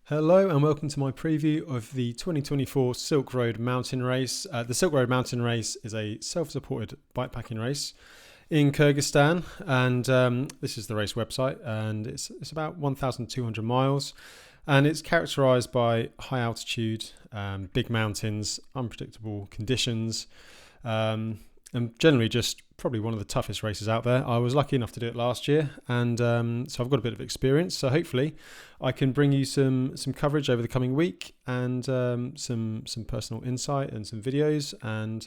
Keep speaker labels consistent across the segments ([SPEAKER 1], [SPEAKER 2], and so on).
[SPEAKER 1] Hello and welcome to my preview of the 2024 Silk Road Mountain Race. The Silk Road Mountain Race is a self-supported bikepacking race in Kyrgyzstan, and this is the race website, and it's about 1,200 miles, and it's characterized by high altitude, big mountains, unpredictable conditions, and generally just probably one of the toughest races out there. I was lucky enough to do it last year, and so I've got a bit of experience. So hopefully I can bring you some coverage over the coming week, and some personal insight and some videos and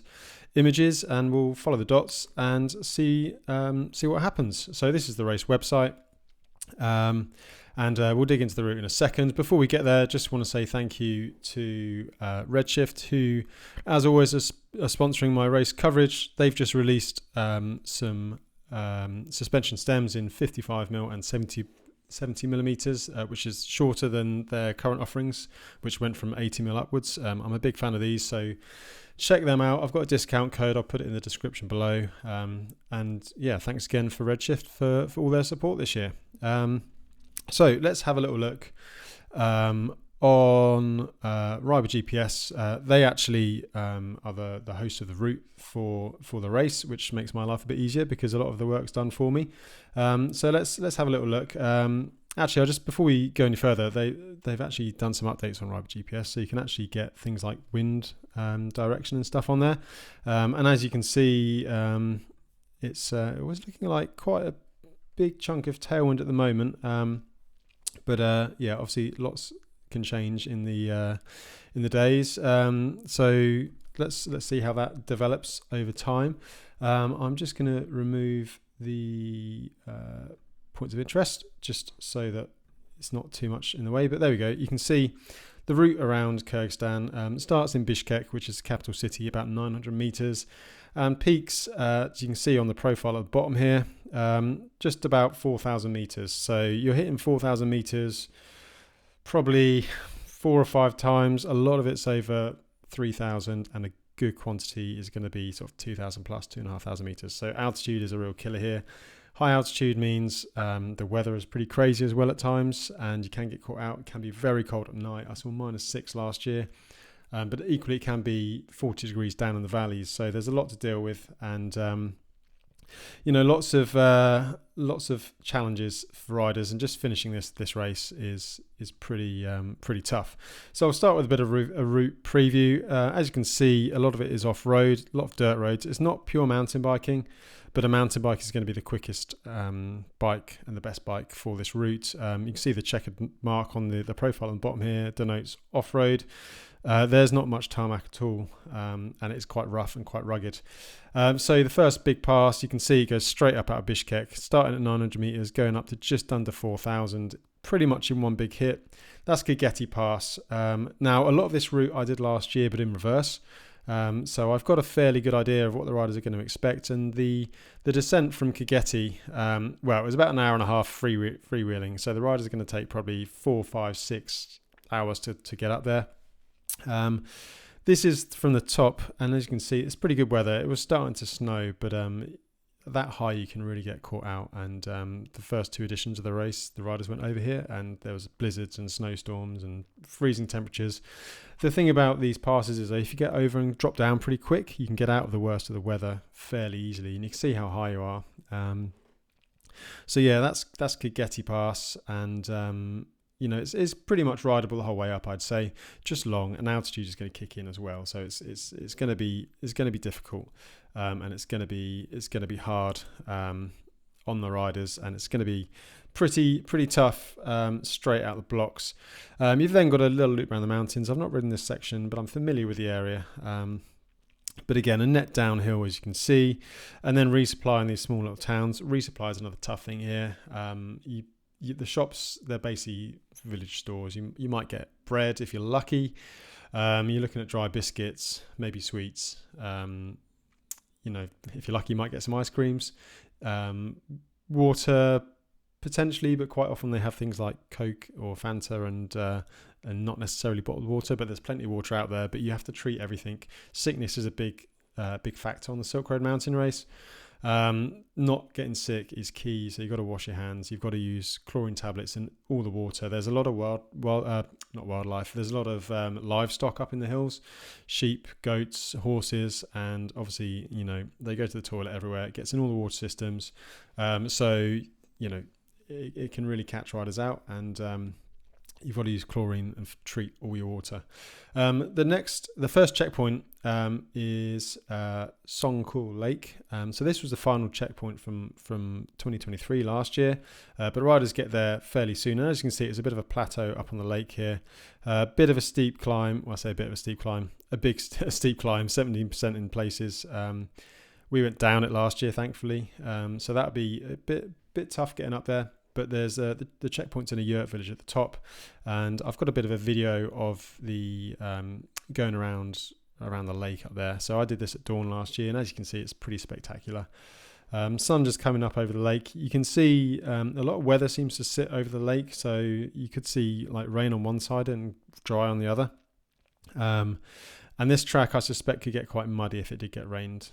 [SPEAKER 1] images, and we'll follow the dots and see what happens. So this is the race website. And we'll dig into the route in a second. Before we get there, just want to say thank you to Redshift, who, as always, are sponsoring my race coverage. They've just released some suspension stems in 55mm and 70mm, which is shorter than their current offerings, which went from 80mm upwards. I'm a big fan of these, so check them out. I've got a discount code. I'll put it in the description below. And yeah, thanks again for Redshift for all their support this year. So let's have a little look on Arabel GPS. They actually are the host of the route for the race, which makes my life a bit easier because a lot of the work's done for me. So let's have a little look. Actually, before we go any further, they've actually done some updates on Arabel GPS, so you can actually get things like wind direction and stuff on there. And as you can see, it was looking like quite a big chunk of tailwind at the moment. But yeah, obviously lots can change in the days. So let's see how that develops over time. I'm just going to remove the points of interest just so that it's not too much in the way. But there we go. You can see the route around Kyrgyzstan starts in Bishkek, which is the capital city, about 900 meters, and peaks, as you can see on the profile at the bottom here, just about 4,000 meters. So you're hitting 4,000 meters probably 4 or 5 times. A lot of it's over 3,000, and a good quantity is going to be sort of 2,000 plus, 2,500 meters. So altitude is a real killer here. High altitude means the weather is pretty crazy as well at times, and you can get caught out. It can be very cold at night. I saw -6 last year. But equally, it can be 40 degrees down in the valleys. So there's a lot to deal with, and lots of challenges for riders. And just finishing this race is pretty tough. So I'll start with a bit of a route preview. As you can see, a lot of it is off road, a lot of dirt roads. It's not pure mountain biking, but a mountain bike is going to be the quickest bike and the best bike for this route. You can see the checkered mark on the profile on the bottom here denotes off road. There's not much tarmac at all, and it's quite rough and quite rugged. So the first big pass, you can see, goes straight up out of Bishkek, starting at 900 meters, going up to just under 4,000, pretty much in one big hit. That's Kyrgyzstan Pass. Now, a lot of this route I did last year, but in reverse. So I've got a fairly good idea of what the riders are going to expect. And the descent from Kyrgyzstan, well, it was about an hour and a half freewheeling. So the riders are going to take probably 4, 5, 6 hours to get up there. This is from the top, and as you can see, it's pretty good weather. It was starting to snow, but that high you can really get caught out. And the first 2 editions of the race, the riders went over here, and there was blizzards and snowstorms and freezing temperatures. The thing about these passes is that if you get over and drop down pretty quick, you can get out of the worst of the weather fairly easily, and you can see how high you are. So yeah, that's Kyrgyzstan Pass, and it's pretty much rideable the whole way up, I'd say. Just long, and altitude is going to kick in as well. So it's going to be difficult, and it's going to be hard on the riders, and it's going to be pretty tough straight out the blocks. You've then got a little loop around the mountains. I've not ridden this section, but I'm familiar with the area. But again, a net downhill, as you can see, and then resupply in these small little towns. Resupply is another tough thing here. The shops, they're basically village stores. You might get bread if you're lucky. You're looking at dry biscuits, maybe sweets. If you're lucky, you might get some ice creams. Water, potentially, but quite often they have things like Coke or Fanta and not necessarily bottled water, but there's plenty of water out there. But you have to treat everything. Sickness is a big factor on the Silk Road Mountain Race. Not getting sick is key, so you've got to wash your hands. You've got to use chlorine tablets in all the water. There's a lot of not wildlife. There's a lot of livestock up in the hills, sheep, goats, horses, and obviously they go to the toilet everywhere. It gets in all the water systems, so it can really catch riders out, and you've got to use chlorine and treat all your water. The first checkpoint is Songkul Lake. So this was the final checkpoint from 2023 last year, but riders get there fairly soon. And as you can see, it's a bit of a plateau up on the lake here. A bit of a steep climb. Well, I say a bit of a steep climb. A steep climb, 17% in places. We went down it last year, thankfully. So that would be a bit tough getting up there. But there's the checkpoint's in a yurt village at the top, and I've got a bit of a video of the going around the lake up there. So I did this at dawn last year, and as you can see, it's pretty spectacular. Sun just coming up over the lake. You can see a lot of weather seems to sit over the lake, so you could see like rain on one side and dry on the other. And this track, I suspect, could get quite muddy if it did get rained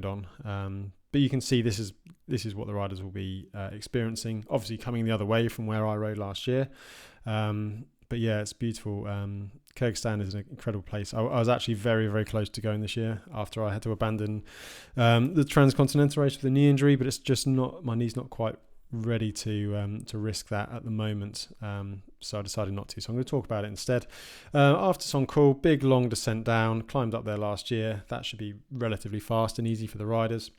[SPEAKER 1] on. But you can see this is what the riders will be experiencing. Obviously, coming the other way from where I rode last year. But yeah, it's beautiful. Kyrgyzstan is an incredible place. I was actually very, very close to going this year after I had to abandon the transcontinental race with a knee injury. But it's just not, my knee's not quite ready to risk that at the moment, so I decided not to. So I'm going to talk about it instead. After Songkul, big long descent down, climbed up there last year. That should be relatively fast and easy for the riders.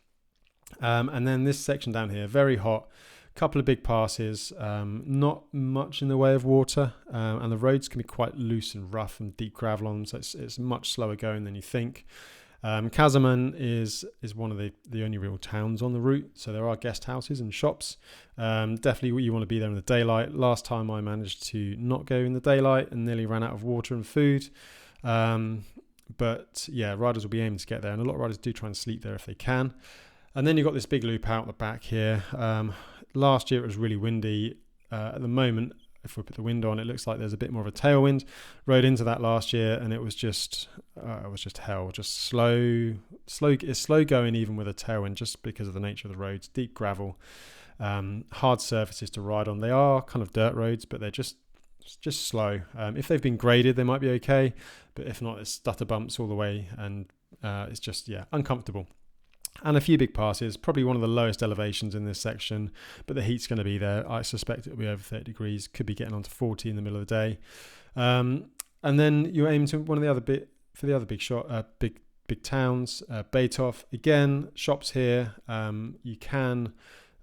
[SPEAKER 1] And then this section down here, very hot, couple of big passes, not much in the way of water, and the roads can be quite loose and rough and deep gravel on them, so it's much slower going than you think. Kazaman is one of the only real towns on the route, so there are guest houses and shops. Definitely you want to be there in the daylight. Last time I managed to not go in the daylight and nearly ran out of water and food. But yeah, riders will be aiming to get there, and a lot of riders do try and sleep there if they can. And then you've got this big loop out the back here. Last year it was really windy. At the moment, if we put the wind on, it looks like there's a bit more of a tailwind. Rode into that last year, and it was just hell. Just slow. It's slow going even with a tailwind, just because of the nature of the roads. Deep gravel, hard surfaces to ride on. They are kind of dirt roads, but they're just slow. If they've been graded, they might be okay, but if not, it's stutter bumps all the way, and it's just uncomfortable. And a few big passes, probably one of the lowest elevations in this section, but the heat's going to be there. I suspect it'll be over 30 degrees, could be getting on to 40 in the middle of the day. And then you aim to one of the other big towns, Baitov. Again, shops here. You can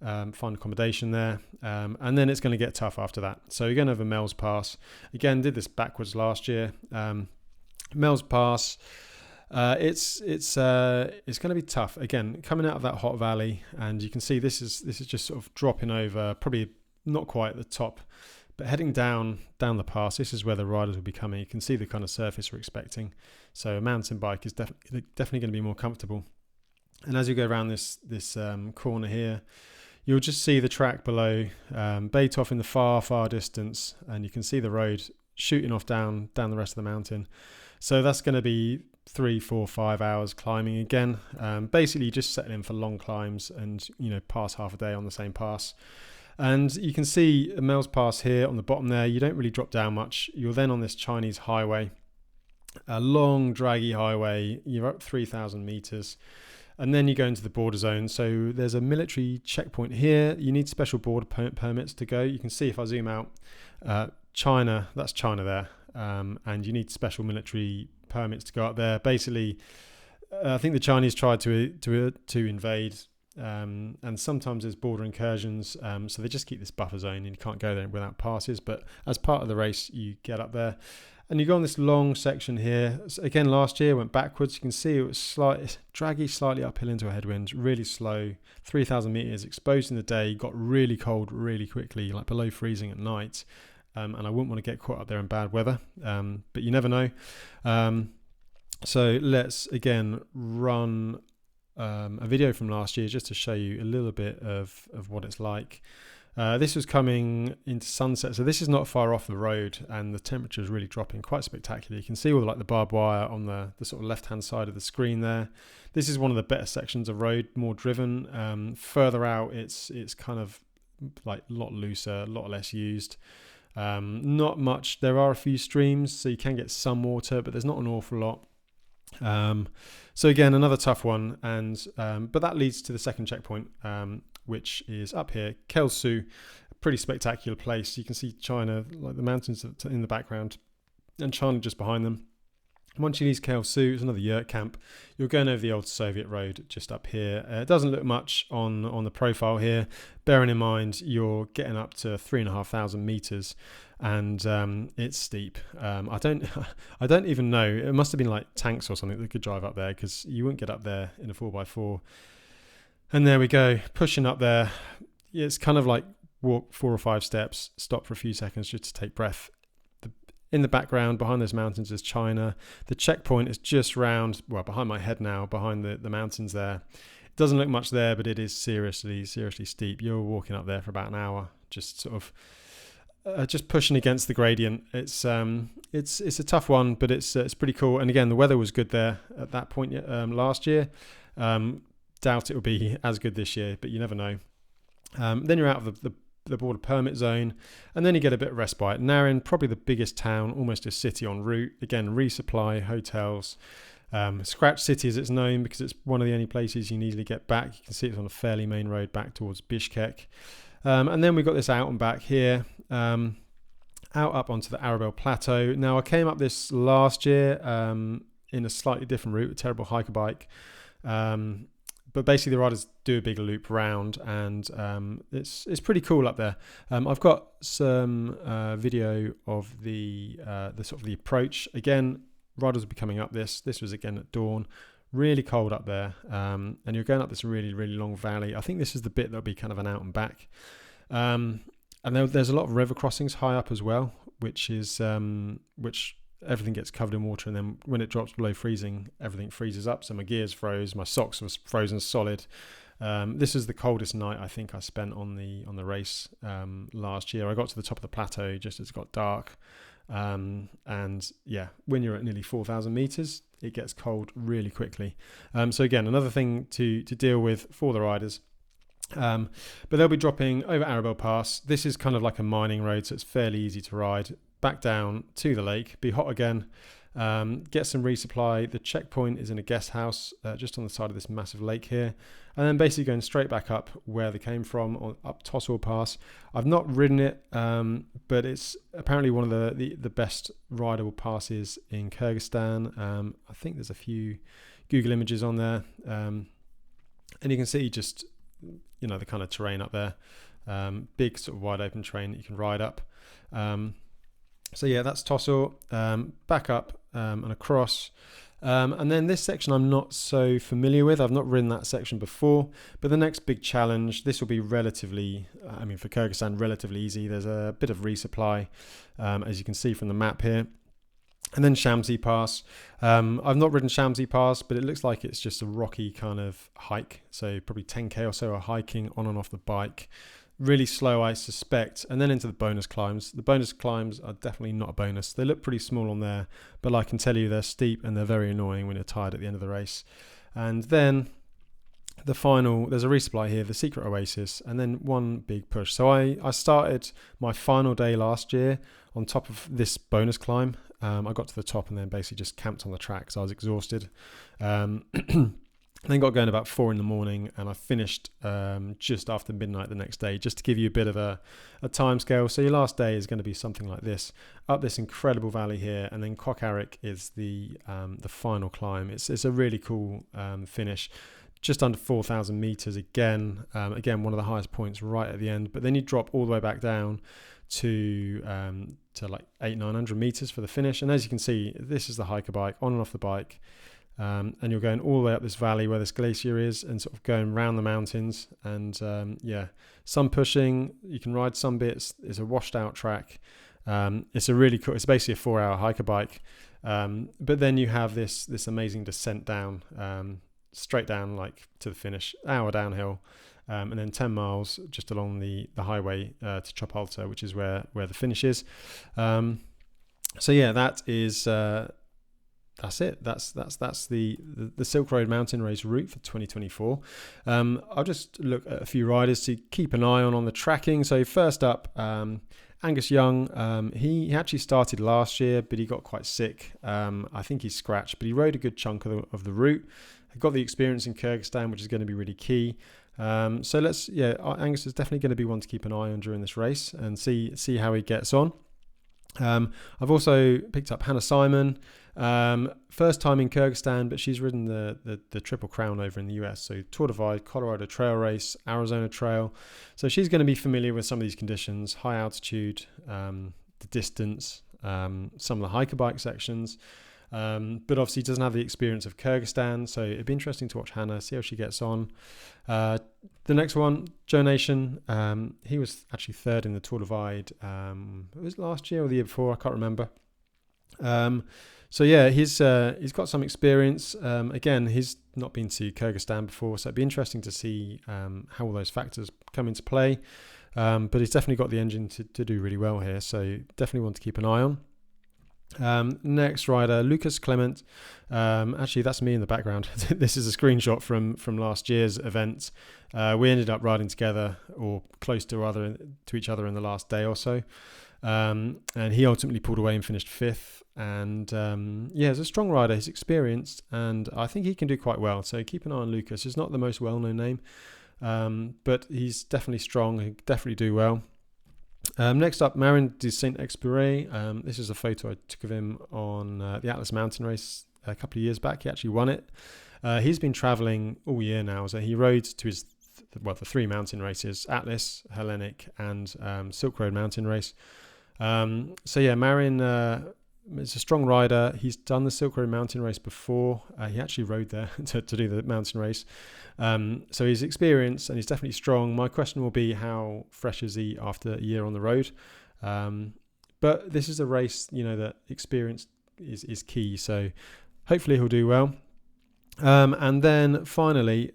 [SPEAKER 1] find accommodation there, and then it's going to get tough after that. So you're going over Mel's Pass. Again, did this backwards last year. Mel's Pass. It's going to be tough again, coming out of that hot valley, and you can see this is just sort of dropping over, probably not quite at the top, but heading down the pass. This is where the riders will be coming. You can see the kind of surface we're expecting, so a mountain bike is definitely going to be more comfortable. And as you go around this corner here, you'll just see the track below, Baitov in the far distance, and you can see the road shooting off down the rest of the mountain. So that's going to be 3, 4, 5 hours climbing again. Basically just setting in for long climbs and pass half a day on the same pass. And you can see Mel's Pass here on the bottom there. You don't really drop down much. You're then on this Chinese highway, a long draggy highway. You're up 3,000 meters, and then you go into the border zone. So there's a military checkpoint here. You need special border permits to go. You can see if I zoom out, China, that's China there, and you need special military permits to go up there. Basically, I think the Chinese tried to invade, and sometimes there's border incursions, so they just keep this buffer zone, and you can't go there without passes. But as part of the race, you get up there, and you go on this long section here. So again, last year went backwards. You can see it was draggy, slightly uphill into a headwind, really slow. 3,000 meters, exposed in the day, got really cold really quickly, like below freezing at night. And I wouldn't want to get caught up there in bad weather, but you never know. So let's again run a video from last year just to show you a little bit of what it's like. This was coming into sunset, so this is not far off the road, and the temperature is really dropping quite spectacularly. You can see all the barbed wire on the sort of left-hand side of the screen there. This is one of the better sections of road, more driven. Further out, it's kind of like a lot looser, a lot less used. Not much. There are a few streams, so you can get some water, but there's not an awful lot. So again, another tough one, and but that leads to the second checkpoint, which is up here, Kelsu, a pretty spectacular place. You can see China, like the mountains in the background, and China just behind them. Once you leave Kelsu, it's another yurt camp. You're going over the old Soviet road just up here. It doesn't look much on the profile here, bearing in mind you're getting up to 3,500 meters, and it's steep. I don't even know. It must have been like tanks or something that could drive up there, because you wouldn't get up there in a 4x4. And there we go, pushing up there. It's kind of like walk 4 or 5 steps, stop for a few seconds just to take breath. In the background, behind those mountains, is China. The checkpoint is just round, well, behind my head now, behind the mountains there. It doesn't look much there, but it is seriously steep. You're walking up there for about an hour, just sort of just pushing against the gradient. It's a tough one, but it's pretty cool. And again, the weather was good there at that point last year. Doubt it will be as good this year, but you never know. Then you're out of the border permit zone, and then you get a bit of respite. Naryn, probably the biggest town, almost a city en route. Again, resupply, hotels, Scratch City as it's known, because it's one of the only places you can easily get back. You can see it's on a fairly main road back towards Bishkek. And then we've got this out and back here, out up onto the Arabel Plateau. Now, I came up this last year in a slightly different route, a terrible hiker bike. But basically the riders do a big loop round, and it's pretty cool up there. I've got some video of the sort of the approach. Again, riders will be coming up this. This was again at dawn. Really cold up there, and you're going up this really long valley. I think this is the bit that'll be kind of an out and back. And there's a lot of river crossings high up as well, which everything gets covered in water, and then when it drops below freezing, everything freezes up. So my gears froze, my socks was frozen solid. This is the coldest night I think I spent on the race last year. I got to the top of the plateau just as it got dark, and yeah, when you're at nearly 4,000 meters, it gets cold really quickly. So again, another thing to deal with for the riders. But they'll be dropping over Arabel Pass. This is kind of like a mining road, so it's fairly easy to ride. Back down to the lake, be hot again, get some resupply. The checkpoint is in a guest house just on the side of this massive lake here, and then basically going straight back up where they came from, up Tosul Pass. I've not ridden it, but it's apparently one of the best rideable passes in Kyrgyzstan. I think there's a few Google images on there, and you can see just the kind of terrain up there, big sort of wide open terrain that you can ride up. So yeah, that's Tosul, back up and across. And then this section I'm not so familiar with. I've not ridden that section before, but the next big challenge, this will be relatively, for Kyrgyzstan, relatively easy. There's a bit of resupply, as you can see from the map here. And then Shamsi Pass. I've not ridden Shamsi Pass, but it looks like it's just a rocky kind of hike. So probably 10k or so of hiking on and off the bike. Really slow, I suspect, and then into the bonus climbs. The bonus climbs are definitely not a bonus. They look pretty small on there, but I can tell you they're steep and they're very annoying when you're tired at the end of the race. And then the final, there's a resupply here, the secret oasis, and then one big push. So I started my final day last year on top of this bonus climb. I got to the top and then basically just camped on the track because I was exhausted. Then got going about 4 a.m, and I finished just after midnight the next day, just to give you a bit of a time scale. So your last day is going to be something like this, up this incredible valley here, and then Kokarik is the final climb. It's a really cool finish, just under 4,000 meters again. Again, one of the highest points right at the end, but then you drop all the way back down to like 800-900 meters for the finish. And as you can see, this is the hiker bike on and off the bike. And you're going all the way up this valley where this glacier is, and sort of going around the mountains, and some pushing. You can ride some bits. It's a washed out track. It's a really cool, it's basically a 4-hour hiker bike, but then you have this amazing descent down, straight down like to the finish, hour downhill, and then 10 miles just along the highway to Chop Alta, which is where the finish is. So yeah, that is that's it. That's the Silk Road Mountain Race route for 2024. I'll just look at a few riders to keep an eye on the tracking. So first up, Angus Young. He actually started last year, but he got quite sick. I think he's scratched, but he rode a good chunk of the route. Got the experience in Kyrgyzstan, which is going to be really key. So Angus is definitely going to be one to keep an eye on during this race and see how he gets on. I've also picked up Hannah Simon. First time in Kyrgyzstan, but she's ridden the Triple Crown over in the US. So Tour Divide, Colorado Trail Race, Arizona Trail. So she's going to be familiar with some of these conditions: high altitude, the distance, some of the hiker bike sections. But obviously doesn't have the experience of Kyrgyzstan, so it'd be interesting to watch Hannah, see how she gets on. The next one, Joe Nation, he was actually third in the Tour Divide. It was last year or the year before, I can't remember. So yeah, he's got some experience. Again, he's not been to Kyrgyzstan before, so it'd be interesting to see how all those factors come into play. But he's definitely got the engine to do really well here, so definitely want to keep an eye on. Next rider, Lucas Clement. Actually, that's me in the background. This is a screenshot from last year's event. We ended up riding together or close to each other in the last day or so. And he ultimately pulled away and finished fifth. And he's a strong rider. He's experienced, and I think he can do quite well. So keep an eye on Lucas. He's not the most well-known name, but he's definitely strong. He can definitely do well. Next up, Naryn de Saint-Exupéry. This is a photo I took of him on the Atlas Mountain Race a couple of years back. He actually won it. He's been traveling all year now, so he rode to his the three mountain races: Atlas, Hellenic, and Silk Road Mountain Race. Naryn is a strong rider. He's done the Silk Road Mountain Race before. He actually rode there to do the mountain race. So he's experienced and he's definitely strong. My question will be, how fresh is he after a year on the road? But this is a race, that experience is key. So hopefully he'll do well. And then finally,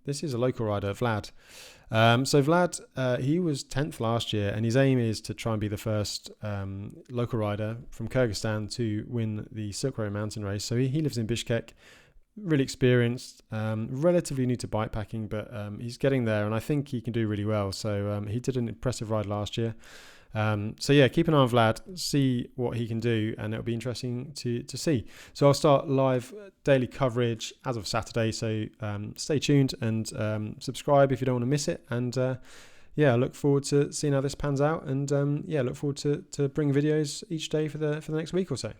[SPEAKER 1] this is a local rider, Vlad. So Vlad, he was 10th last year, and his aim is to try and be the first local rider from Kyrgyzstan to win the Silk Road Mountain Race. So he lives in Bishkek, really experienced, relatively new to bikepacking, but he's getting there, and I think he can do really well. So he did an impressive ride last year. Keep an eye on Vlad, see what he can do, and it'll be interesting to see. So I'll start live daily coverage as of Saturday, so stay tuned and subscribe if you don't want to miss it. And I look forward to seeing how this pans out, and look forward to bring videos each day for the next week or so.